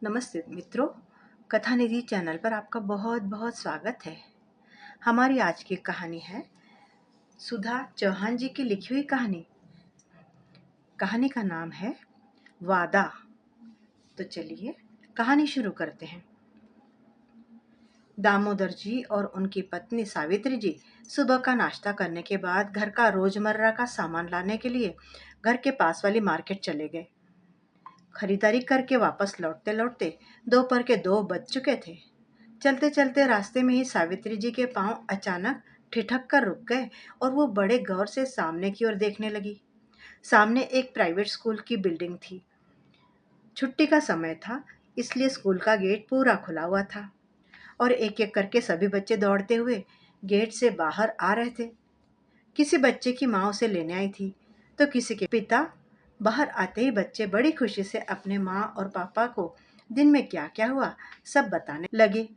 नमस्ते मित्रों, कथा निधि चैनल पर आपका बहुत बहुत स्वागत है। हमारी आज की कहानी है सुधा चौहान जी की लिखी हुई कहानी। कहानी का नाम है वादा। तो चलिए कहानी शुरू करते हैं। दामोदर जी और उनकी पत्नी सावित्री जी सुबह का नाश्ता करने के बाद घर का रोजमर्रा का सामान लाने के लिए घर के पास वाली मार्केट चले गए। खरीदारी करके वापस लौटते लौटते दोपहर के 2 बज चुके थे। चलते चलते रास्ते में ही सावित्री जी के पांव अचानक ठिठक कर रुक गए और वो बड़े गौर से सामने की ओर देखने लगी। सामने एक प्राइवेट स्कूल की बिल्डिंग थी। छुट्टी का समय था, इसलिए स्कूल का गेट पूरा खुला हुआ था और एक एक करके सभी बच्चे दौड़ते हुए गेट से बाहर आ रहे थे। किसी बच्चे की माँ उसे लेने आई थी तो किसी के पिता। बाहर आते ही बच्चे बड़ी खुशी से अपने माँ और पापा को दिन में क्या क्या हुआ सब बताने लगे।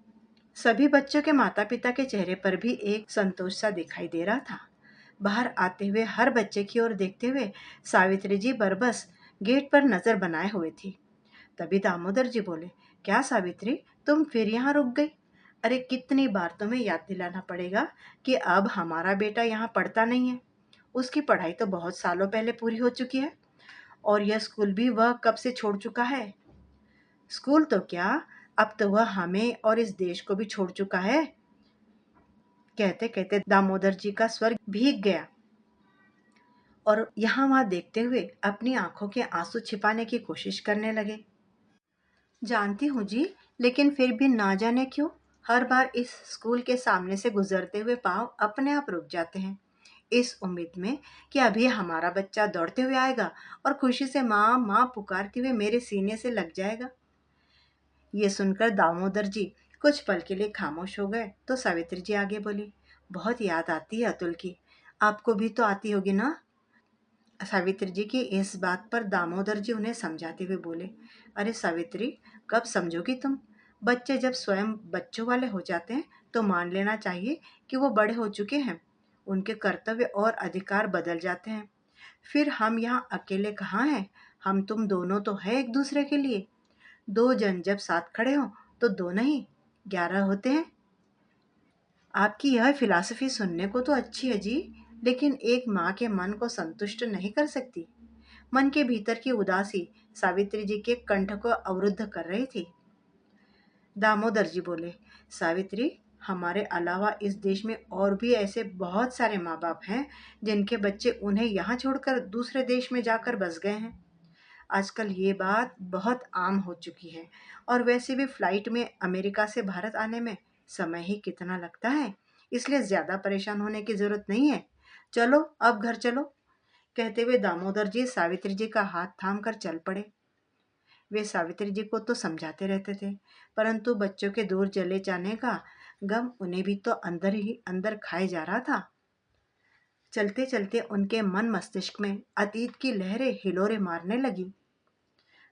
सभी बच्चों के माता पिता के चेहरे पर भी एक संतोष सा दिखाई दे रहा था। बाहर आते हुए हर बच्चे की ओर देखते हुए सावित्री जी बरबस गेट पर नजर बनाए हुए थी। तभी दामोदर जी बोले, क्या सावित्री, तुम फिर यहाँ रुक गई? अरे कितनी बार तुम्हें याद दिलाना पड़ेगा कि अब हमारा बेटा यहाँ पढ़ता नहीं है। उसकी पढ़ाई तो बहुत सालों पहले पूरी हो चुकी है और यह स्कूल भी वह कब से छोड़ चुका है। स्कूल तो क्या, अब तो वह हमें और इस देश को भी छोड़ चुका है। कहते कहते दामोदर जी का स्वर भीग गया और यहाँ वहां देखते हुए अपनी आंखों के आंसू छिपाने की कोशिश करने लगे। जानती हूँ जी, लेकिन फिर भी ना जाने क्यों हर बार इस स्कूल के सामने से गुजरते हुए पाँव अपने आप रुक जाते हैं, इस उम्मीद में कि अभी हमारा बच्चा दौड़ते हुए आएगा और खुशी से माँ माँ पुकारते हुए मेरे सीने से लग जाएगा। ये सुनकर दामोदर जी कुछ पल के लिए खामोश हो गए तो सावित्री जी आगे बोली, बहुत याद आती है अतुल की। आपको भी तो आती होगी ना? सावित्री जी की इस बात पर दामोदर जी उन्हें समझाते हुए बोले, अरे सावित्री, कब समझोगी तुम? बच्चे जब स्वयं बच्चों वाले हो जाते हैं तो मान लेना चाहिए कि वो बड़े हो चुके हैं। उनके कर्तव्य और अधिकार बदल जाते हैं। फिर हम यहाँ अकेले कहाँ हैं? हम तुम दोनों तो है एक दूसरे के लिए। 2 जन जब साथ खड़े हों तो 2 नहीं 11 होते हैं। आपकी यह फिलॉसफी सुनने को तो अच्छी है जी, लेकिन एक माँ के मन को संतुष्ट नहीं कर सकती। मन के भीतर की उदासी सावित्री जी के कंठ को अवरुद्ध कर रही थी। दामोदर जी बोले, सावित्री, हमारे अलावा इस देश में और भी ऐसे बहुत सारे माँ बाप हैं जिनके बच्चे उन्हें यहाँ छोड़कर दूसरे देश में जाकर बस गए हैं। आजकल ये बात बहुत आम हो चुकी है और वैसे भी फ्लाइट में अमेरिका से भारत आने में समय ही कितना लगता है, इसलिए ज्यादा परेशान होने की जरूरत नहीं है। चलो अब घर चलो। कहते हुए दामोदर जी सावित्री जी का हाथ थाम कर चल पड़े। वे सावित्री जी को तो समझाते रहते थे, परंतु बच्चों के दूर चले जाने का गम उन्हें भी तो अंदर ही अंदर खाए जा रहा था। चलते चलते उनके मन मस्तिष्क में अतीत की लहरें हिलोरे मारने लगी।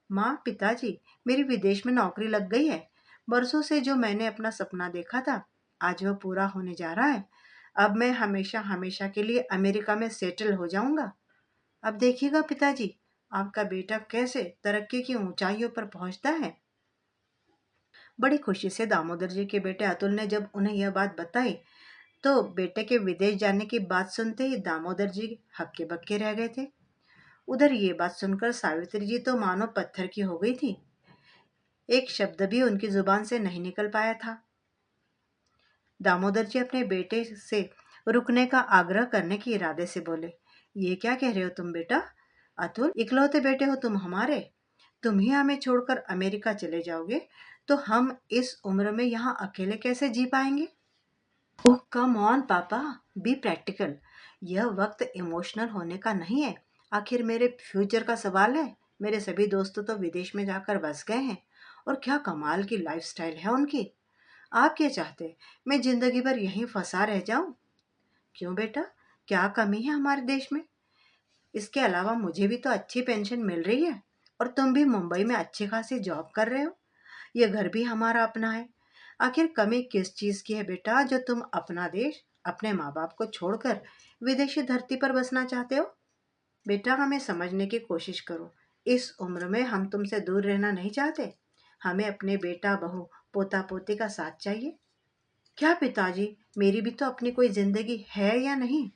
माँ, पिताजी, मेरी विदेश में नौकरी लग गई है। बरसों से जो मैंने अपना सपना देखा था, आज वह पूरा होने जा रहा है। अब मैं हमेशा हमेशा के लिए अमेरिका में सेटल हो जाऊंगा। अब देखिएगा पिताजी, आपका बेटा कैसे तरक्की की ऊंचाइयों पर पहुंचता है। बड़ी खुशी से दामोदर जी के बेटे अतुल ने जब उन्हें यह बात बताई तो बेटे के विदेश जाने की बात सुनते ही दामोदर जी हक्के बक्के रह गए थे। उधर ये बात सुनकर सावित्री जी तो मानो पत्थर की हो गई थी। एक शब्द भी उनकी जुबान से नहीं निकल पाया था। दामोदर जी अपने बेटे से रुकने का आग्रह करने के इरादे से बोले, ये क्या कह रहे हो तुम बेटा? अतुल, इकलौते बेटे हो तुम हमारे। तुम ही हमें छोड़कर अमेरिका चले जाओगे तो हम इस उम्र में यहाँ अकेले कैसे जी पाएंगे? ओह कम ऑन पापा, बी प्रैक्टिकल। यह वक्त इमोशनल होने का नहीं है। आखिर मेरे फ्यूचर का सवाल है। मेरे सभी दोस्त तो विदेश में जाकर बस गए हैं और क्या कमाल की लाइफस्टाइल है उनकी। आप क्या चाहते, मैं जिंदगी भर यहीं फंसा रह जाऊं? क्यों बेटा, क्या कमी है हमारे देश में? इसके अलावा मुझे भी तो अच्छी पेंशन मिल रही है और तुम भी मुंबई में अच्छी खासी जॉब कर रहे हो। यह घर भी हमारा अपना है। आखिर कमी किस चीज की है बेटा जो तुम अपना देश, अपने माँ बाप को छोड़कर विदेशी धरती पर बसना चाहते हो? बेटा, हमें समझने की कोशिश करो। इस उम्र में हम तुमसे दूर रहना नहीं चाहते। हमें अपने बेटा बहू पोता पोती का साथ चाहिए। क्या पिताजी, मेरी भी तो अपनी कोई जिंदगी है या नहीं?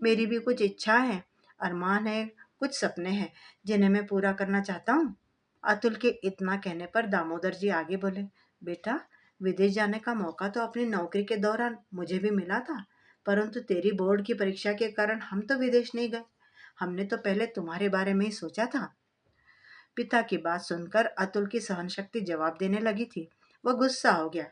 मेरी भी कुछ इच्छा है, अरमान है, कुछ सपने हैं जिन्हें मैं पूरा करना चाहता हूँ। अतुल के इतना कहने पर दामोदर जी आगे बोले, बेटा, विदेश जाने का मौका तो अपनी नौकरी के दौरान मुझे भी मिला था, परंतु तेरी बोर्ड की परीक्षा के कारण हम तो विदेश नहीं गए। हमने तो पहले तुम्हारे बारे में ही सोचा था। पिता की बात सुनकर अतुल की सहन शक्ति जवाब देने लगी थी। वह गुस्सा हो गया।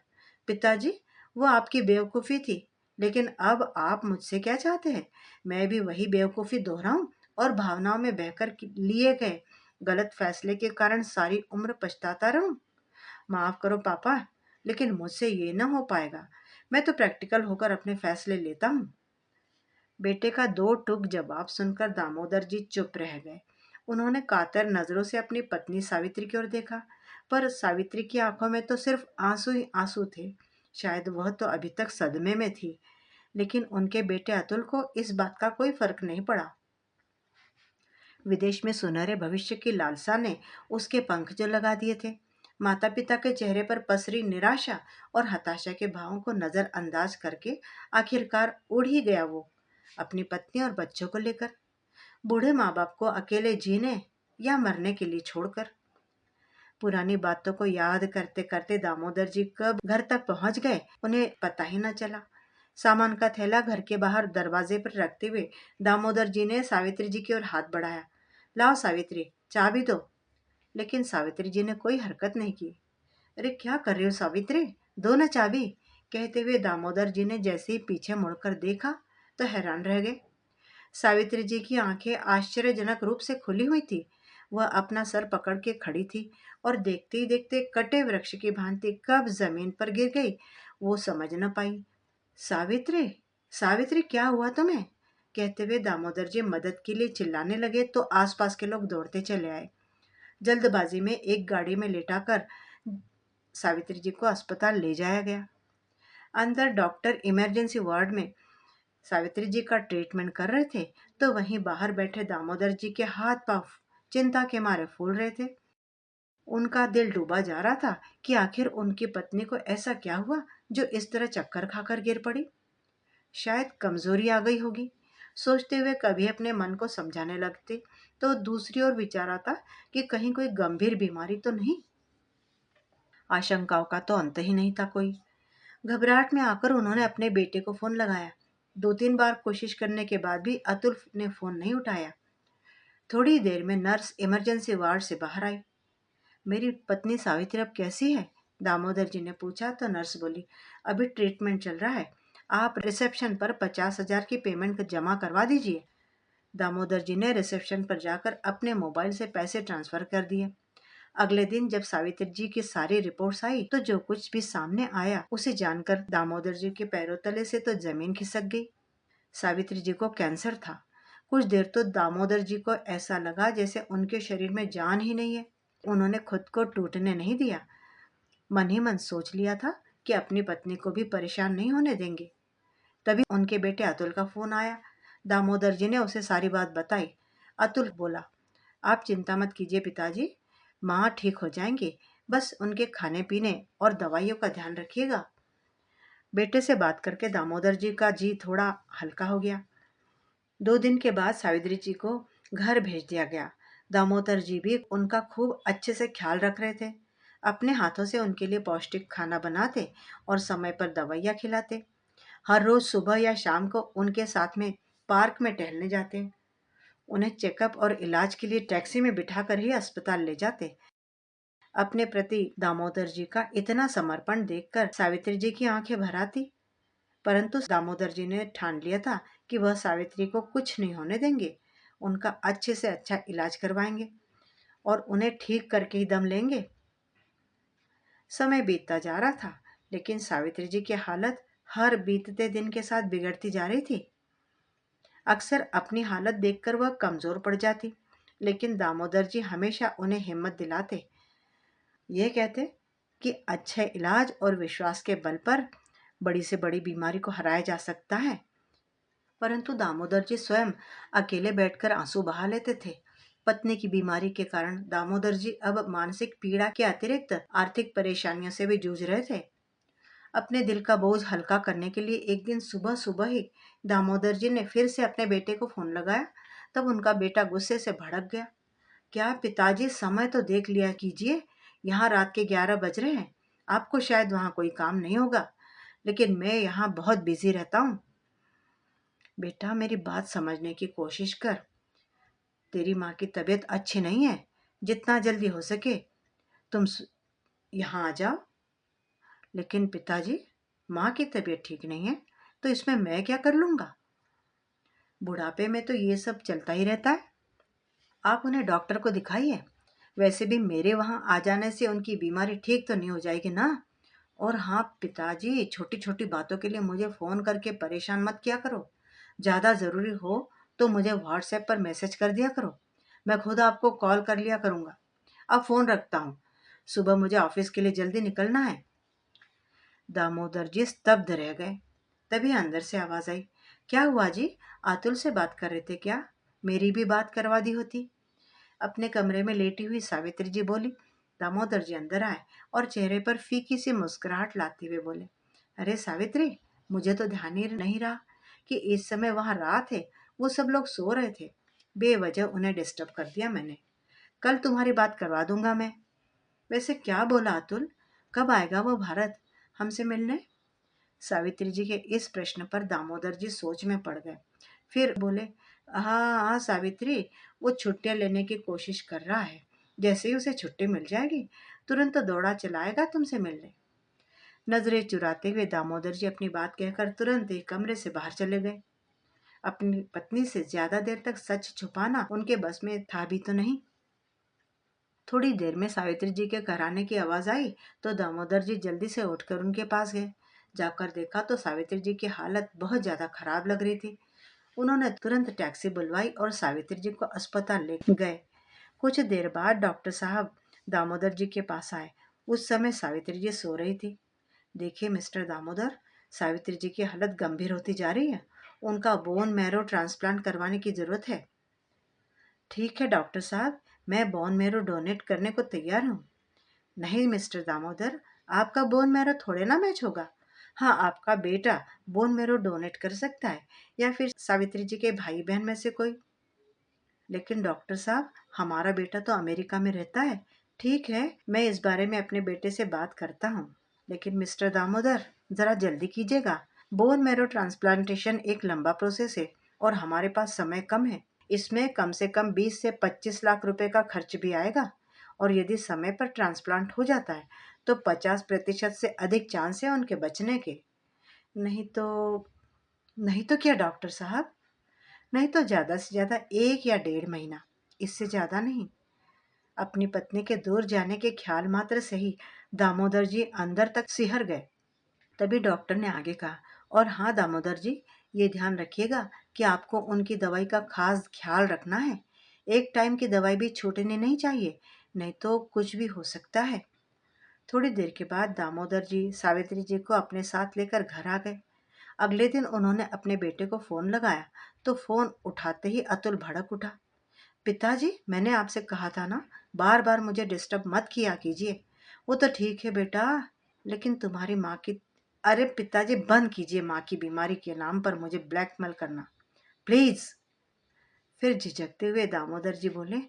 पिताजी, वो आपकी बेवकूफ़ी थी, लेकिन अब आप मुझसे क्या चाहते हैं? मैं भी वही बेवकूफ़ी दोहराऊं और भावनाओं में बहकर लिए गए गलत फैसले के कारण सारी उम्र पछताता रहूं? माफ करो पापा, लेकिन मुझसे ये न हो पाएगा। मैं तो प्रैक्टिकल होकर अपने फैसले लेता हूँ। बेटे का दो टूक जवाब सुनकर दामोदर जी चुप रह गए। उन्होंने कातर नजरों से अपनी पत्नी सावित्री की ओर देखा, पर सावित्री की आंखों में तो सिर्फ आंसू ही आंसू थे। शायद वह तो अभी तक सदमे में थी, लेकिन उनके बेटे अतुल को इस बात का कोई फर्क नहीं पड़ा। विदेश में सुनहरे भविष्य की लालसा ने उसके पंख जो लगा दिए थे। माता पिता के चेहरे पर पसरी निराशा और हताशा के भावों को नजरअंदाज करके आखिरकार उड़ ही गया वो, अपनी पत्नी और बच्चों को लेकर, बूढ़े माँ बाप को अकेले जीने या मरने के लिए छोड़कर। पुरानी बातों को याद करते करते दामोदर जी कब घर तक पहुंच गए उन्हें पता ही न चला। सामान का थैला घर के बाहर दरवाजे पर रखते हुए दामोदर जी ने सावित्री जी की ओर हाथ बढ़ाया। लाओ सावित्री, चाबी दो। लेकिन सावित्री जी ने कोई हरकत नहीं की। अरे क्या कर रही हो सावित्री, दो न चाबी, कहते हुए दामोदर जी ने जैसे ही पीछे मुड़कर देखा तो हैरान रह गए। सावित्री जी की आंखें आश्चर्यजनक रूप से खुली हुई थी। वह अपना सर पकड़ के खड़ी थी और देखते ही देखते कटे वृक्ष की भांति कब जमीन पर गिर गई वो समझ न पाई। सावित्री, सावित्री, क्या हुआ तुम्हें? कहते हुए दामोदर जी मदद के लिए चिल्लाने लगे तो आसपास के लोग दौड़ते चले आए। जल्दबाजी में एक गाड़ी में लेटाकर सावित्री जी को अस्पताल ले जाया गया। अंदर डॉक्टर इमरजेंसी वार्ड में सावित्री जी का ट्रीटमेंट कर रहे थे, तो वहीं बाहर बैठे दामोदर जी के हाथ पांव चिंता के मारे फूल रहे थे। उनका दिल डूबा जा रहा था कि आखिर उनकी पत्नी को ऐसा क्या हुआ जो इस तरह चक्कर खाकर गिर पड़ी। शायद कमजोरी आ गई होगी, सोचते हुए कभी अपने मन को समझाने लगते तो दूसरी ओर विचार आता कि कहीं कोई गंभीर बीमारी तो नहीं। आशंकाओं का तो अंत ही नहीं था कोई। घबराहट में आकर उन्होंने अपने बेटे को फोन लगाया। दो तीन बार कोशिश करने के बाद भी अतुल ने फोन नहीं उठाया। थोड़ी देर में नर्स इमरजेंसी वार्ड से बाहर आई। मेरी पत्नी सावित्री अब कैसी है? दामोदर जी ने पूछा तो नर्स बोली, अभी ट्रीटमेंट चल रहा है, आप रिसेप्शन पर 50,000 की पेमेंट जमा करवा दीजिए। दामोदर जी ने रिसेप्शन पर जाकर अपने मोबाइल से पैसे ट्रांसफर कर दिए। अगले दिन जब सावित्री जी की सारी रिपोर्ट्स आई तो जो कुछ भी सामने आया उसे जानकर दामोदर जी के पैरों तले से तो जमीन खिसक गई। सावित्री जी को कैंसर था। कुछ देर तो दामोदर जी को ऐसा लगा जैसे उनके शरीर में जान ही नहीं है। उन्होंने खुद को टूटने नहीं दिया। मन ही मन सोच लिया था कि अपनी पत्नी को भी परेशान नहीं होने देंगे। तभी उनके बेटे अतुल का फोन आया। दामोदर जी ने उसे सारी बात बताई। अतुल बोला, आप चिंता मत कीजिए पिताजी, माँ ठीक हो जाएंगी, बस उनके खाने पीने और दवाइयों का ध्यान रखिएगा। बेटे से बात करके दामोदर जी का जी थोड़ा हल्का हो गया। 2 दिन के बाद सावित्री जी को घर भेज दिया गया। दामोदर जी भी उनका खूब अच्छे से ख्याल रख रहे थे। अपने हाथों से उनके लिए पौष्टिक खाना बनाते और समय पर दवाइयाँ खिलाते। हर रोज सुबह या शाम को उनके साथ में पार्क में टहलने जाते। उन्हें चेकअप और इलाज के लिए टैक्सी में बिठाकर ही अस्पताल ले जाते। अपने प्रति दामोदर जी का इतना समर्पण देखकर सावित्री जी की आंखें भर आती, परंतु दामोदर जी ने ठान लिया था कि वह सावित्री को कुछ नहीं होने देंगे। उनका अच्छे से अच्छा इलाज करवाएंगे और उन्हें ठीक करके ही दम लेंगे। समय बीतता जा रहा था, लेकिन सावित्री जी की हालत हर बीतते दिन के साथ बिगड़ती जा रही थी। अक्सर अपनी हालत देखकर वह कमजोर पड़ जाती, लेकिन दामोदर जी हमेशा उन्हें हिम्मत दिलाते। ये कहते कि अच्छे इलाज और विश्वास के बल पर बड़ी से बड़ी बीमारी को हराया जा सकता है। परंतु दामोदर जी स्वयं अकेले बैठकर आंसू बहा लेते थे। पत्नी की बीमारी के कारण दामोदर जी अब मानसिक पीड़ा के अतिरिक्त आर्थिक परेशानियों से भी जूझ रहे थे। अपने दिल का बोझ हल्का करने के लिए एक दिन सुबह सुबह ही दामोदर जी ने फिर से अपने बेटे को फोन लगाया। तब उनका बेटा गुस्से से भड़क गया। क्या पिताजी, समय तो देख लिया कीजिए, यहाँ रात के 11 बज रहे हैं। आपको शायद वहाँ कोई काम नहीं होगा, लेकिन मैं यहाँ बहुत बिजी रहता हूँ। बेटा, मेरी बात समझने की कोशिश कर। तेरी माँ की तबीयत अच्छी नहीं है। जितना जल्दी हो सके तुम यहाँ आ जाओ। लेकिन पिताजी, माँ की तबीयत ठीक नहीं है तो इसमें मैं क्या कर लूंगा? बुढ़ापे में तो ये सब चलता ही रहता है। आप उन्हें डॉक्टर को दिखाइए। वैसे भी मेरे वहाँ आ जाने से उनकी बीमारी ठीक तो नहीं हो जाएगी ना। और हाँ पिताजी, छोटी छोटी बातों के लिए मुझे फ़ोन करके परेशान मत किया करो। ज़्यादा ज़रूरी हो तो मुझे व्हाट्सएप पर मैसेज कर दिया करो। मैं खुद आपको कॉल कर लिया करूँगा। अब फ़ोन रखता हूँ। सुबह मुझे ऑफिस के लिए जल्दी निकलना है। दामोदर जी स्तब्ध रह गए। तभी अंदर से आवाज आई। क्या हुआ जी? अतुल से बात कर रहे थे क्या? मेरी भी बात करवा दी होती। अपने कमरे में लेटी हुई सावित्री जी बोली। दामोदर जी अंदर आए और चेहरे पर फीकी सी मुस्कुराहट लाते हुए बोले, अरे सावित्री, मुझे तो ध्यान ही नहीं रहा कि इस समय वहां रात है। वो सब लोग सो रहे थे। बेवजह उन्हें डिस्टर्ब कर दिया मैंने। कल तुम्हारी बात करवा दूंगा मैं। वैसे क्या बोला अतुल? कब आएगा वो भारत हमसे मिलने? सावित्री जी के इस प्रश्न पर दामोदर जी सोच में पड़ गए। फिर बोले, हाँ हाँ सावित्री, वो छुट्टियां लेने की कोशिश कर रहा है। जैसे ही उसे छुट्टी मिल जाएगी तुरंत तो दौड़ा चलाएगा तुमसे मिलने। नजरें चुराते हुए दामोदर जी अपनी बात कहकर तुरंत ही कमरे से बाहर चले गए। अपनी पत्नी से ज्यादा देर तक सच छुपाना उनके बस में था भी तो नहीं। थोड़ी देर में सावित्री जी के घर आने की आवाज आई तो दामोदर जी जल्दी से उठकर उनके पास गए। जाकर देखा तो सावित्री जी की हालत बहुत ज्यादा खराब लग रही थी। उन्होंने तुरंत टैक्सी बुलवाई और सावित्री जी को अस्पताल ले गए। कुछ देर बाद डॉक्टर साहब दामोदर जी के पास आए। उस समय सावित्री जी सो रही थी। देखिए मिस्टर दामोदर, सावित्री जी की हालत गंभीर होती जा रही है। उनका बोन मैरो ट्रांसप्लांट करवाने की जरूरत है। ठीक है डॉक्टर साहब, मैं बोन मैरो डोनेट करने को तैयार हूँ। नहीं मिस्टर दामोदर, आपका बोन मैरो थोड़े ना मैच होगा। हाँ, आपका बेटा बोन मैरो डोनेट कर सकता है, या फिर सावित्री जी के भाई बहन में से कोई। लेकिन डॉक्टर साहब, हमारा बेटा तो अमेरिका में रहता है। ठीक है, मैं इस बारे में अपने बेटे से बात करता हूँ। लेकिन मिस्टर दामोदर, जरा जल्दी कीजिएगा। बोन मैरो ट्रांसप्लांटेशन एक लंबा प्रोसेस है और हमारे पास समय कम है। इसमें कम से कम 20 से 25 लाख रुपए का खर्च भी आएगा। और यदि समय पर ट्रांसप्लांट हो जाता है तो 50% से अधिक चांस है उनके बचने के। नहीं तो नहीं तो क्या डॉक्टर साहब? नहीं तो ज्यादा से ज्यादा 1 या 1.5 महीना, इससे ज्यादा नहीं। अपनी पत्नी के दूर जाने के ख्याल मात्र से ही दामोदर जी अंदर तक सिहर गए। तभी डॉक्टर ने आगे कहा, और हाँ दामोदर जी, ये ध्यान रखिएगा कि आपको उनकी दवाई का खास ख्याल रखना है। एक टाइम की दवाई भी छूटनी नहीं चाहिए, नहीं तो कुछ भी हो सकता है। थोड़ी देर के बाद दामोदर जी सावित्री जी को अपने साथ लेकर घर आ गए। अगले दिन उन्होंने अपने बेटे को फोन लगाया तो फोन उठाते ही अतुल भड़क उठा। पिताजी, मैंने आपसे कहा था ना, बार बार मुझे डिस्टर्ब मत किया कीजिए। वो तो ठीक है बेटा, लेकिन तुम्हारी माँ की। अरे पिताजी, बंद कीजिए माँ की बीमारी के नाम पर मुझे ब्लैकमेल करना, प्लीज। फिर झिझकते हुए दामोदर जी बोले,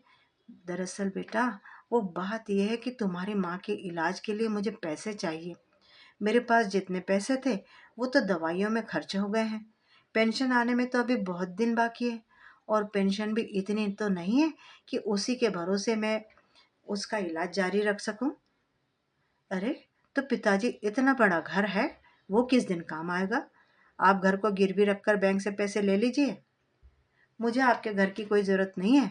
दरअसल बेटा, वो बात यह है कि तुम्हारी माँ के इलाज के लिए मुझे पैसे चाहिए। मेरे पास जितने पैसे थे वो तो दवाइयों में खर्च हो गए हैं। पेंशन आने में तो अभी बहुत दिन बाकी है, और पेंशन भी इतनी तो नहीं है कि उसी के भरोसे मैं उसका इलाज जारी रख सकूं। अरे, तो पिताजी, इतना बड़ा घर है, वो किस दिन काम आएगा? आप घर को गिरवी रखकर बैंक से पैसे ले लीजिए। मुझे आपके घर की कोई जरूरत नहीं है।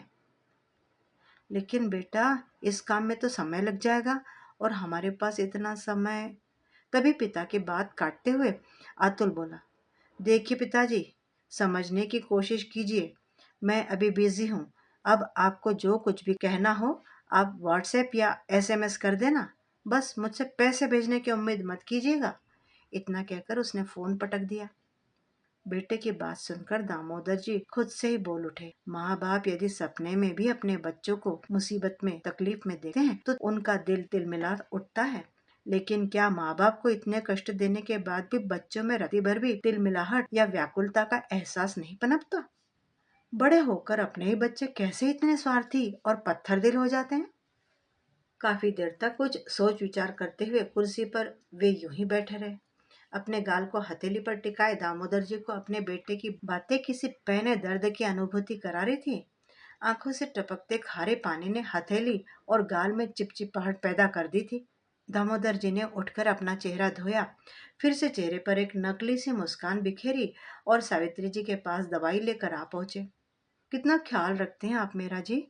लेकिन बेटा, इस काम में तो समय लग जाएगा और हमारे पास इतना समय। तभी पिता की बात काटते हुए अतुल बोला, देखिए पिताजी, समझने की कोशिश कीजिए। मैं अभी बिजी हूँ। अब आपको जो कुछ भी कहना हो आप व्हाट्सएप या एसएमएस कर देना। बस मुझसे पैसे भेजने की उम्मीद मत कीजिएगा। इतना कहकर उसने फोन पटक दिया। बेटे की बात सुनकर दामोदर जी खुद से ही बोल उठे, माँ बाप यदि सपने में भी अपने बच्चों को मुसीबत में तकलीफ में देखते हैं तो उनका दिल तिलमिला उठता है, लेकिन क्या माँ बाप को इतने कष्ट देने के बाद भी बच्चों में रति भर भी तिलमिलाहट या व्याकुलता का एहसास नहीं पनपता? बड़े होकर अपने ही बच्चे कैसे इतने स्वार्थी और पत्थर दिल हो जाते हैं? काफी देर तक कुछ सोच विचार करते हुए कुर्सी पर वे यूं ही बैठे रहे। अपने गाल को हथेली पर टिकाए दामोदर जी को अपने बेटे की बातें किसी पैने दर्द की अनुभूति करा रही थी। आंखों से टपकते खारे पानी ने हथेली और गाल में चिपचिपाहट पैदा कर दी थी। दामोदर जी ने उठकर अपना चेहरा धोया, फिर से चेहरे पर एक नकली सी मुस्कान बिखेरी और सावित्री जी के पास दवाई लेकर आ पहुंचे। कितना ख्याल रखते हैं आप मेरा जी,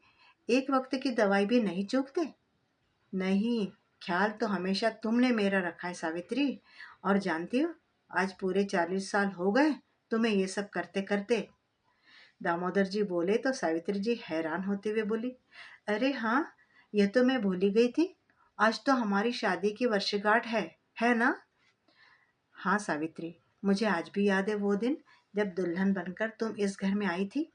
एक वक्त की दवाई भी नहीं चूकते। नहीं, ख्याल तो हमेशा तुमने मेरा रखा है सावित्री। और जानती हो, आज पूरे 40 साल हो गए तुम्हें ये सब करते करते। दामोदर जी बोले तो सावित्री जी हैरान होते हुए बोली, अरे हाँ, ये तो मैं भूल ही गई थी। आज तो हमारी शादी की वर्षगांठ है ना? हाँ सावित्री, मुझे आज भी याद है वो दिन जब दुल्हन बनकर तुम इस घर में आई थी।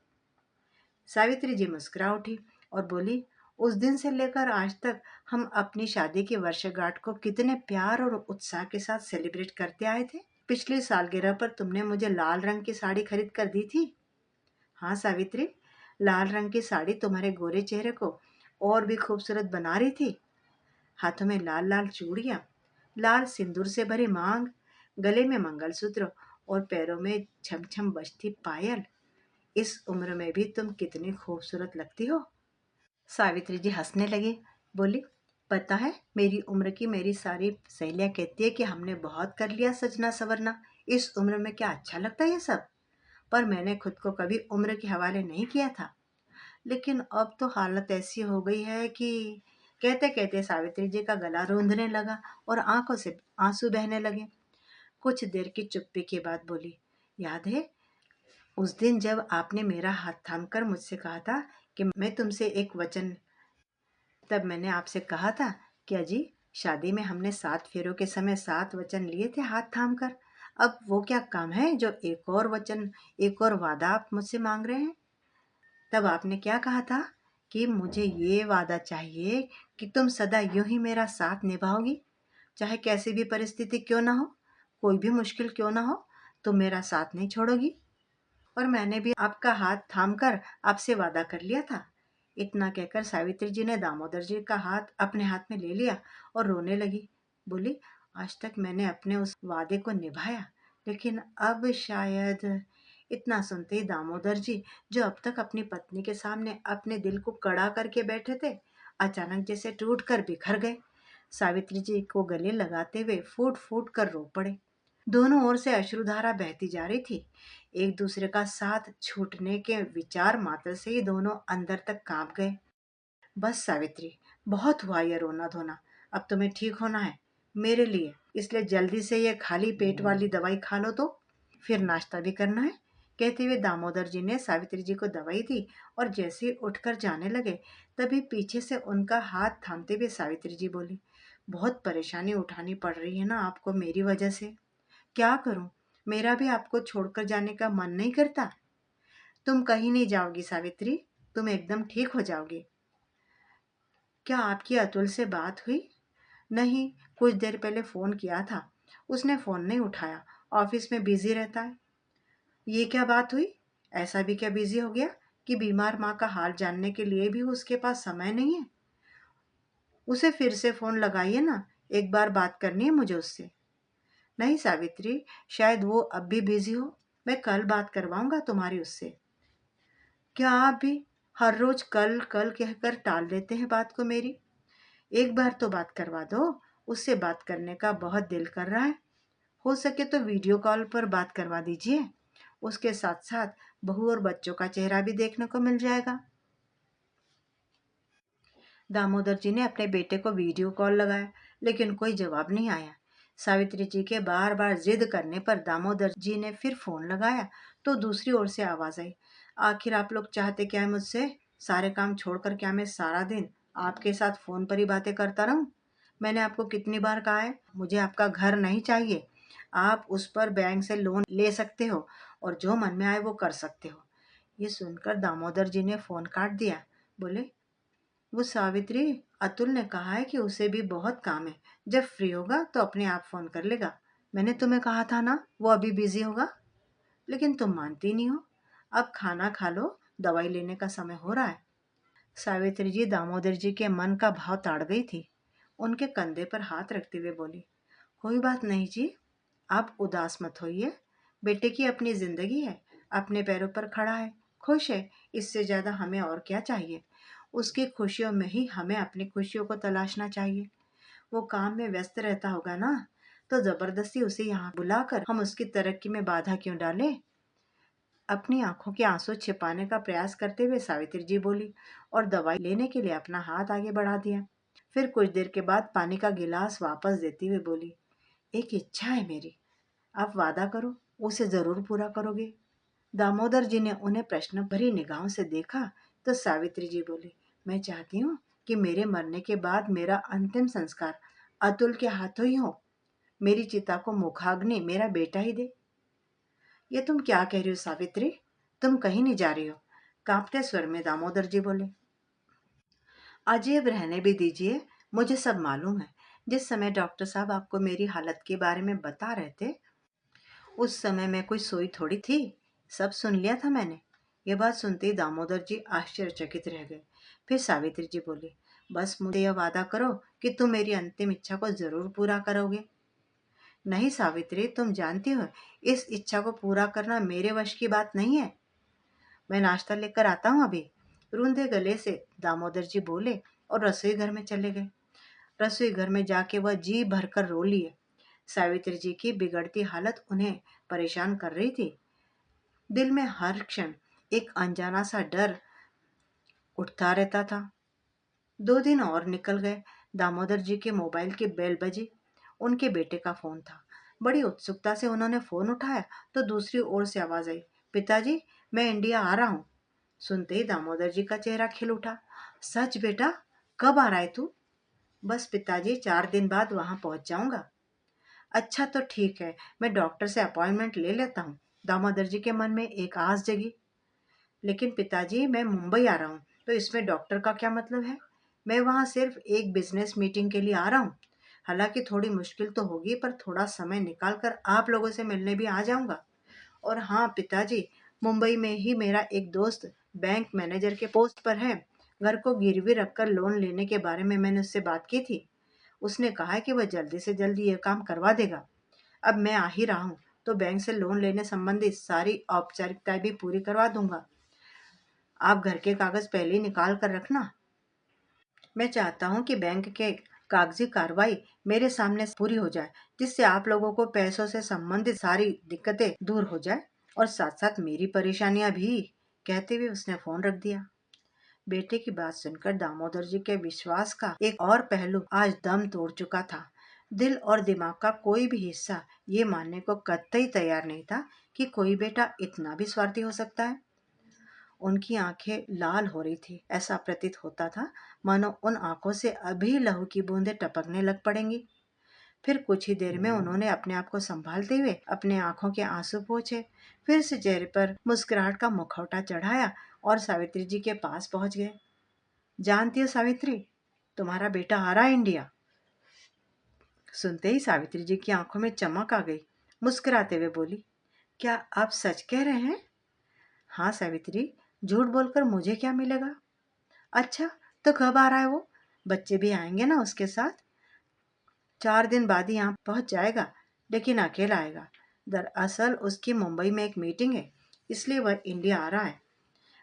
सावित्री जी मुस्कुरा उठी और बोली, उस दिन से लेकर आज तक हम अपनी शादी की वर्षगांठ को कितने प्यार और उत्साह के साथ सेलिब्रेट करते आए थे। पिछली सालगिरह पर तुमने मुझे लाल रंग की साड़ी खरीद कर दी थी। हाँ सावित्री, लाल रंग की साड़ी तुम्हारे गोरे चेहरे को और भी खूबसूरत बना रही थी। हाथों में लाल लाल चूड़ियां, लाल सिंदूर से भरी मांग, गले में मंगलसूत्र और पैरों में छम छम बजती पायल। इस उम्र में भी तुम कितनी खूबसूरत लगती हो। सावित्री जी हंसने लगी, बोली, पता है मेरी उम्र की मेरी सारी सहेलियां कहती है कि हमने बहुत कर लिया सजना सवरना, इस उम्र में क्या अच्छा लगता है ये सब। पर मैंने खुद को कभी उम्र के हवाले नहीं किया था। लेकिन अब तो हालत ऐसी हो गई है कि कहते कहते सावित्री जी का गला रूंधने लगा और आंखों से आंसू बहने लगे। कुछ देर की चुप्पी के बाद बोली, याद है उस दिन जब आपने मेरा हाथ थामकर मुझसे कहा था कि मैं तुमसे एक वचन, तब मैंने आपसे कहा था कि अजी, शादी में हमने 7 फेरों के समय 7 वचन लिए थे हाथ थाम कर। अब वो क्या काम है जो एक और वचन, एक और वादा आप मुझसे मांग रहे हैं? तब आपने क्या कहा था कि मुझे ये वादा चाहिए कि तुम सदा यूं ही मेरा साथ निभाओगी, चाहे कैसी भी परिस्थिति क्यों ना हो, कोई भी मुश्किल क्यों ना हो, तुम मेरा साथ नहीं छोड़ोगी। और मैंने भी आपका हाथ थामकर आपसे वादा कर लिया था। इतना कहकर सावित्री जी ने दामोदर जी का हाथ अपने हाथ में ले लिया और रोने लगी। बोली, आज तक मैंने अपने उस वादे को निभाया, लेकिन अब शायद। इतना सुनते ही दामोदर जी, जो अब तक अपनी पत्नी के सामने अपने दिल को कड़ा करके बैठे थे, अचानक जैसे टूट कर बिखर गए। सावित्री जी को गले लगाते हुए फूट फूट कर रो पड़े। दोनों ओर से अश्रुधारा बहती जा रही थी। एक दूसरे का साथ छूटने के विचार मात्र से ही दोनों अंदर तक कांप गए। बस सावित्री, बहुत हुआ ये रोना धोना। अब तुम्हें ठीक होना है मेरे लिए, इसलिए जल्दी से ये खाली पेट वाली दवाई खा लो तो फिर नाश्ता भी करना है। कहते हुए दामोदर जी ने सावित्री जी को दवाई दी और जैसे ही उठकर जाने लगे, तभी पीछे से उनका हाथ थामते हुए सावित्री जी बोली, बहुत परेशानी उठानी पड़ रही है ना आपको मेरी वजह से। क्या करूं, मेरा भी आपको छोड़कर जाने का मन नहीं करता। तुम कहीं नहीं जाओगी सावित्री, तुम एकदम ठीक हो जाओगी। क्या आपकी अतुल से बात हुई? नहीं, कुछ देर पहले फोन किया था, उसने फोन नहीं उठाया, ऑफिस में बिजी रहता है। ये क्या बात हुई? ऐसा भी क्या बिजी हो गया कि बीमार माँ का हाल जानने के लिए भी उसके पास समय नहीं है? उसे फिर से फोन लगाइए ना, एक बार बात करनी है मुझे उससे। नहीं सावित्री, शायद वो अब भी बिजी हो, मैं कल बात करवाऊंगा तुम्हारी उससे। क्या आप भी हर रोज कल कल कहकर टाल देते हैं बात को मेरी? एक बार तो बात करवा दो, उससे बात करने का बहुत दिल कर रहा है। हो सके तो वीडियो कॉल पर बात करवा दीजिए, उसके साथ साथ बहू और बच्चों का चेहरा भी देखने को मिल जाएगा। दामोदर जी ने अपने बेटे को वीडियो कॉल लगाया, लेकिन कोई जवाब नहीं आया। सावित्री जी के बार बार जिद करने पर दामोदर जी ने फिर फोन लगाया तो दूसरी ओर से आवाज आई, आखिर आप लोग चाहते क्या है मुझसे? सारे काम छोड़कर क्या मैं सारा दिन आपके साथ फोन पर ही बातें करता रहूं? मैंने आपको कितनी बार कहा है, मुझे आपका घर नहीं चाहिए। आप उस पर बैंक से लोन ले सकते हो और जो मन में आए वो कर सकते हो। ये सुनकर दामोदर जी ने फोन काट दिया। बोले, वो सावित्री, अतुल ने कहा है कि उसे भी बहुत काम है, जब फ्री होगा तो अपने आप फोन कर लेगा। मैंने तुम्हें कहा था ना वो अभी बिजी होगा, लेकिन तुम मानती नहीं हो। अब खाना खा लो, दवाई लेने का समय हो रहा है। सावित्री जी दामोदर जी के मन का भाव ताड़ गई थी। उनके कंधे पर हाथ रखते हुए बोली, कोई बात नहीं जी, आप उदास मत होइए। बेटे की अपनी जिंदगी है, अपने पैरों पर खड़ा है, खुश है, इससे ज्यादा हमें और क्या चाहिए। उसकी खुशियों में ही हमें अपनी खुशियों को तलाशना चाहिए। वो काम में व्यस्त रहता होगा ना, तो जबरदस्ती उसे यहाँ बुलाकर हम उसकी तरक्की में बाधा क्यों डालें। अपनी आंखों के आंसू छिपाने का प्रयास करते हुए सावित्री जी बोली और दवाई लेने के लिए अपना हाथ आगे बढ़ा दिया। फिर कुछ देर के बाद पानी का गिलास वापस देते हुए बोली, एक इच्छा है मेरी, आप वादा करो उसे जरूर पूरा करोगे। दामोदर जी ने उन्हें प्रश्न भरी निगाहों से देखा तो सावित्री जी बोली, मैं चाहती हूँ कि मेरे मरने के बाद मेरा अंतिम संस्कार अतुल के हाथों ही हो। मेरी चिता को मुखाग्नि मेरा बेटा ही दे। ये तुम क्या कह रही हो सावित्री, तुम कहीं नहीं जा रही हो, कांपते स्वर में दामोदर जी बोले। अजय रहने भी दीजिए, मुझे सब मालूम है। जिस समय डॉक्टर साहब आपको मेरी हालत के बारे में बता रहे थे, उस समय मैं कोई सोई थोड़ी थी, सब सुन लिया था मैंने। ये बात सुनते ही दामोदर जी आश्चर्यचकित रह गए। फिर सावित्री जी बोली, बस मुझे यह वादा करो कि तुम मेरी अंतिम इच्छा को जरूर पूरा करोगे। नहीं सावित्री, तुम जानती हो इस इच्छा को पूरा करना मेरे वश की बात नहीं है। मैं नाश्ता लेकर आता हूँ अभी। रूंधे गले से दामोदर जी बोले और रसोई घर में चले गए। रसोई घर में जाके वह जी भरकर रो लिए। सावित्री जी की बिगड़ती हालत उन्हें परेशान कर रही थी। दिल में हर क्षण एक अनजाना सा डर उठता रहता था। 2 दिन और निकल गए। दामोदर जी के मोबाइल की बेल बजी। उनके बेटे का फोन था। बड़ी उत्सुकता से उन्होंने फोन उठाया तो दूसरी ओर से आवाज आई, पिताजी, मैं इंडिया आ रहा हूँ। सुनते ही दामोदर जी का चेहरा खिल उठा। सच बेटा, कब आ रहा है तू? बस पिताजी, 4 दिन बाद वहां पहुंच जाऊंगा। अच्छा तो ठीक है, मैं डॉक्टर से अपॉइंटमेंट ले लेता हूँ। दामोदर जी के मन में एक आस जगी। लेकिन पिताजी, मैं मुंबई आ रहा हूँ, तो इसमें डॉक्टर का क्या मतलब है? मैं वहाँ सिर्फ एक बिजनेस मीटिंग के लिए आ रहा हूँ। हालांकि थोड़ी मुश्किल तो होगी, पर थोड़ा समय निकाल कर आप लोगों से मिलने भी आ जाऊंगा। और हाँ पिताजी, मुंबई में ही मेरा एक दोस्त बैंक मैनेजर के पोस्ट पर है। घर को गिरवी रखकर लोन लेने के बारे में मैंने उससे बात की थी। उसने कहा है कि वह जल्दी से जल्दी यह काम करवा देगा। अब मैं आ ही रहा हूँ, तो बैंक से लोन लेने संबंधी सारी औपचारिकताएं भी पूरी करवा दूंगा। आप घर के कागज पहले ही निकाल कर रखना। मैं चाहता हूँ कि बैंक के कागजी कार्रवाई मेरे सामने पूरी हो जाए, जिससे आप लोगों को पैसों से संबंधित सारी दिक्कतें दूर हो जाए और साथ साथ मेरी परेशानियां भी। कहते हुए उसने फोन रख दिया। बेटे की बात सुनकर दामोदर जी के विश्वास का एक और पहलू आज दम तोड़ चुका था। दिल और दिमाग का कोई भी हिस्सा ये मानने को कतई तैयार नहीं था कि कोई बेटा इतना भी स्वार्थी हो सकता है। उनकी आंखें लाल हो रही थी। ऐसा प्रतीत होता था मानो उन आंखों से अभी लहू की बूंदें टपकने लग पड़ेंगी। फिर कुछ ही देर में उन्होंने अपने आप को संभालते हुए अपने आंखों के आंसू पोंछे, फिर से चेहरे पर मुस्कुराहट का मुखौटा चढ़ाया और सावित्री जी के पास पहुंच गए। जानती हो सावित्री, तुम्हारा बेटा आ रहा है इंडिया। सुनते ही सावित्री जी की आंखों में चमक आ गई। मुस्कुराते हुए बोली, क्या आप सच कह रहे हैं? हाँ सावित्री, झूठ बोलकर मुझे क्या मिलेगा। अच्छा, तो कब आ रहा है वो? बच्चे भी आएंगे ना उसके साथ? 4 दिन बाद ही यहाँ पहुंच जाएगा, लेकिन अकेला आएगा। दरअसल उसकी मुंबई में एक मीटिंग है, इसलिए वह इंडिया आ रहा है।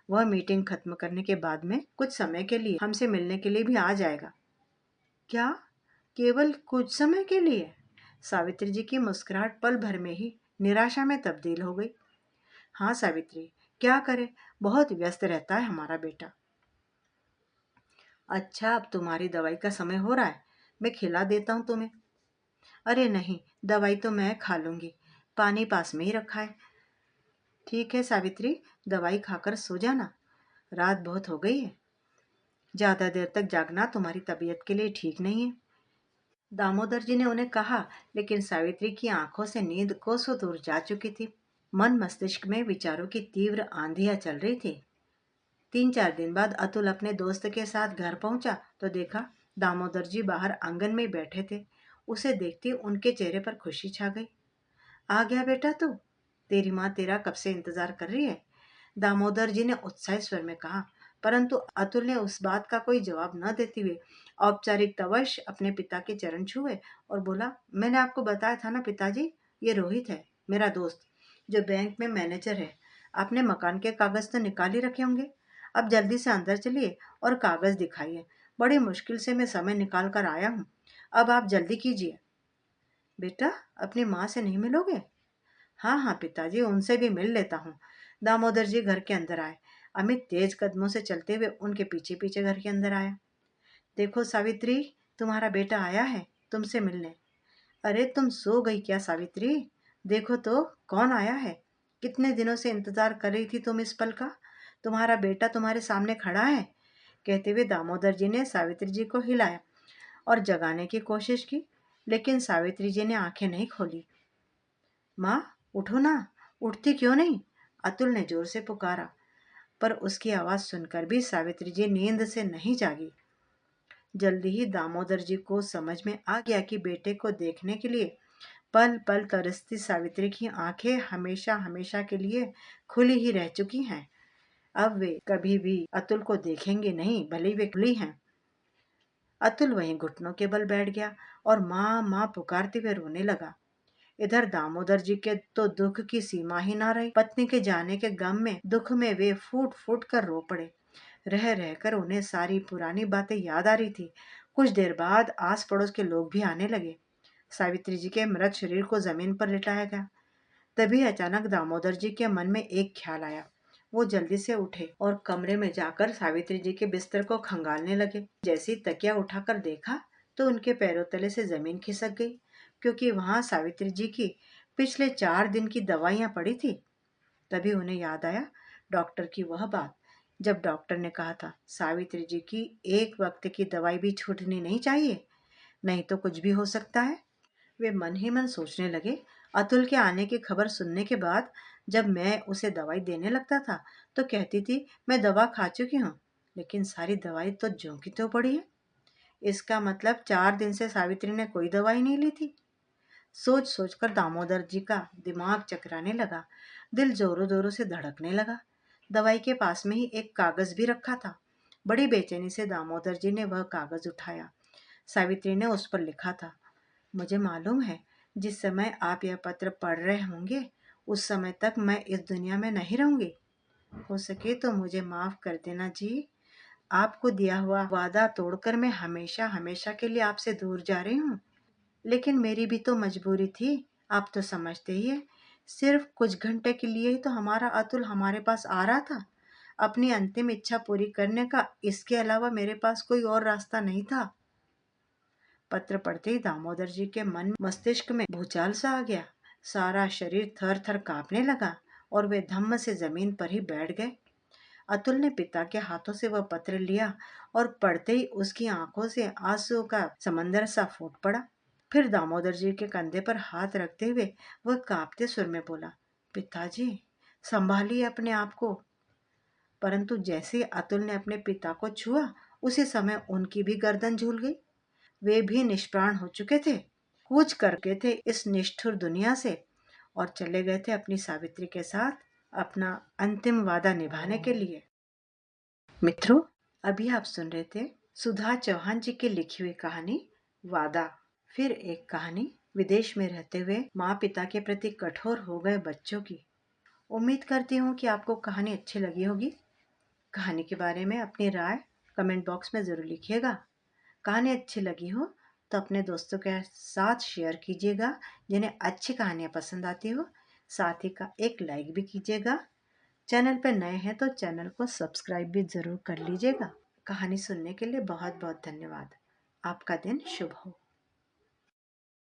वह मीटिंग खत्म करने के बाद में कुछ समय के लिए हमसे मिलने के लिए भी आ जाएगा। क्या? केवल कुछ समय के लिए? सावित्री जी की मुस्कुराहट पल भर में ही निराशा में तब्दील हो गई। हाँ सावित्री, क्या करे, बहुत व्यस्त रहता है हमारा बेटा। अच्छा, अब तुम्हारी दवाई का समय हो रहा है, मैं खिला देता हूँ तुम्हें। अरे नहीं, दवाई तो मैं खा लूंगी, पानी पास में ही रखा है। ठीक है सावित्री, दवाई खाकर सो जाना, रात बहुत हो गई है। ज्यादा देर तक जागना तुम्हारी तबीयत के लिए ठीक नहीं है। दामोदर जी ने उन्हें कहा, लेकिन सावित्री की आंखों से नींद कोसों दूर जा चुकी थी। मन मस्तिष्क में विचारों की तीव्र आंधियां चल रही थी। 3-4 दिन बाद अतुल अपने दोस्त के साथ घर पहुंचा तो देखा दामोदर जी बाहर आंगन में बैठे थे। उसे देखते उनके चेहरे पर खुशी छा गई। आ गया बेटा तू। तेरी माँ तेरा कब से इंतजार कर रही है, दामोदर जी ने उत्साही स्वर में कहा। परंतु अतुल ने उस बात का कोई जवाब न देते हुए औपचारिकतावश अपने पिता के चरण छुए और बोला, मैंने आपको बताया था ना पिताजी, ये रोहित है, मेरा दोस्त, जो बैंक में मैनेजर है। आपने मकान के कागज तो निकाल ही रखे होंगे। अब जल्दी से अंदर चलिए और कागज दिखाइए। बड़ी मुश्किल से मैं समय निकाल कर आया हूँ। अब आप जल्दी कीजिए। बेटा, अपनी माँ से नहीं मिलोगे? हाँ हाँ पिताजी, उनसे भी मिल लेता हूँ। दामोदर जी घर के अंदर आए। अमित तेज कदमों से चलते हुए उनके पीछे पीछे घर के अंदर आया। देखो सावित्री, तुम्हारा बेटा आया है तुमसे मिलने। अरे तुम सो गई क्या सावित्री? देखो तो कौन आया है। कितने दिनों से इंतजार कर रही थी तुम इस पल का। तुम्हारा बेटा तुम्हारे सामने खड़ा है। कहते हुए दामोदर जी ने सावित्री जी को हिलाया और जगाने की कोशिश की, लेकिन सावित्री जी ने आंखें नहीं खोली। माँ, उठो ना। उठती क्यों नहीं? अतुल ने जोर से पुकारा, पर उसकी आवाज सुनकर भी सावित्री जी नींद से नहीं जागी। जल्दी ही दामोदर जी को समझ में आ गया कि बेटे को देखने के लिए पल पल तरसती सावित्री की आंखें हमेशा हमेशा के लिए खुली ही रह चुकी हैं। अब वे कभी भी अतुल को देखेंगे नहीं, भले वे खुली हैं। अतुल वहीं घुटनों के बल बैठ गया और माँ माँ पुकारते हुए रोने लगा। इधर दामोदर जी के तो दुख की सीमा ही ना रही। पत्नी के जाने के गम में, दुख में वे फूट फूट कर रो पड़े। रह रहकर उन्हें सारी पुरानी बातें याद आ रही थी। कुछ देर बाद आस पड़ोस के लोग भी आने लगे। सावित्री जी के मृत शरीर को जमीन पर लिटाया गया। तभी अचानक दामोदर जी के मन में एक ख्याल आया। वो जल्दी से उठे और कमरे में जाकर सावित्री जी के बिस्तर को खंगालने लगे। जैसे ही तकिया उठाकर देखा तो उनके पैरों तले से जमीन खिसक गई, क्योंकि वहां सावित्री जी की पिछले 4 दिन की दवाइयां पड़ी थी। तभी उन्हें याद आया डॉक्टर की वह बात, जब डॉक्टर ने कहा था सावित्री जी की एक वक्त की दवाई भी छूटनी नहीं चाहिए, नहीं तो कुछ भी हो सकता है। वे मन ही मन सोचने लगे, अतुल के आने की खबर सुनने के बाद जब मैं उसे दवाई देने लगता था तो कहती थी मैं दवा खा चुकी हूँ, लेकिन सारी दवाई तो ज्यों की त्यों पड़ी है। इसका मतलब 4 दिन से सावित्री ने कोई दवाई नहीं ली थी। सोच सोचकर दामोदर जी का दिमाग चकराने लगा। दिल जोरों जोरों से धड़कने लगा। दवाई के पास में ही एक कागज भी रखा था। बड़ी बेचैनी से दामोदर जी ने वह कागज उठाया। सावित्री ने उस पर लिखा था, मुझे मालूम है जिस समय आप यह पत्र पढ़ रहे होंगे उस समय तक मैं इस दुनिया में नहीं रहूंगी। हो सके तो मुझे माफ कर देना जी। आपको दिया हुआ वादा तोड़कर मैं हमेशा हमेशा के लिए आपसे दूर जा रही हूँ। लेकिन मेरी भी तो मजबूरी थी, आप तो समझते ही है। सिर्फ कुछ घंटे के लिए ही तो हमारा अतुल हमारे पास आ रहा था, अपनी अंतिम इच्छा पूरी करने का। इसके अलावा मेरे पास कोई और रास्ता नहीं था। पत्र पढ़ते ही दामोदर जी के मन मस्तिष्क में भूचाल सा आ गया। सारा शरीर थर थर कांपने लगा और वे धम्म से जमीन पर ही बैठ गए। अतुल ने पिता के हाथों से वह पत्र लिया और पढ़ते ही उसकी आंखों से आंसू का समंदर सा फूट पड़ा। फिर दामोदर जी के कंधे पर हाथ रखते हुए वह कांपते सुर में बोला, पिताजी, संभालिए अपने आप को। परंतु जैसे अतुल ने अपने पिता को छुआ उसी समय उनकी भी गर्दन झूल गई। वे भी निष्प्राण हो चुके थे। कूच करके थे इस निष्ठुर दुनिया से और चले गए थे अपनी सावित्री के साथ अपना अंतिम वादा निभाने के लिए। मित्रों, अभी आप सुन रहे थे सुधा चौहान जी की लिखी हुई कहानी वादा। फिर एक कहानी विदेश में रहते हुए माँ पिता के प्रति कठोर हो गए बच्चों की। उम्मीद करती हूँ कि आपको कहानी अच्छी लगी होगी। कहानी के बारे में अपनी राय कमेंट बॉक्स में ज़रूर लिखिएगा। कहानी अच्छी लगी हो तो अपने दोस्तों के साथ शेयर कीजिएगा जिन्हें अच्छी कहानियाँ पसंद आती हो। साथ ही का एक लाइक भी कीजिएगा। चैनल पर नए हैं तो चैनल को सब्सक्राइब भी ज़रूर कर लीजिएगा। कहानी सुनने के लिए बहुत बहुत धन्यवाद। आपका दिन शुभ हो।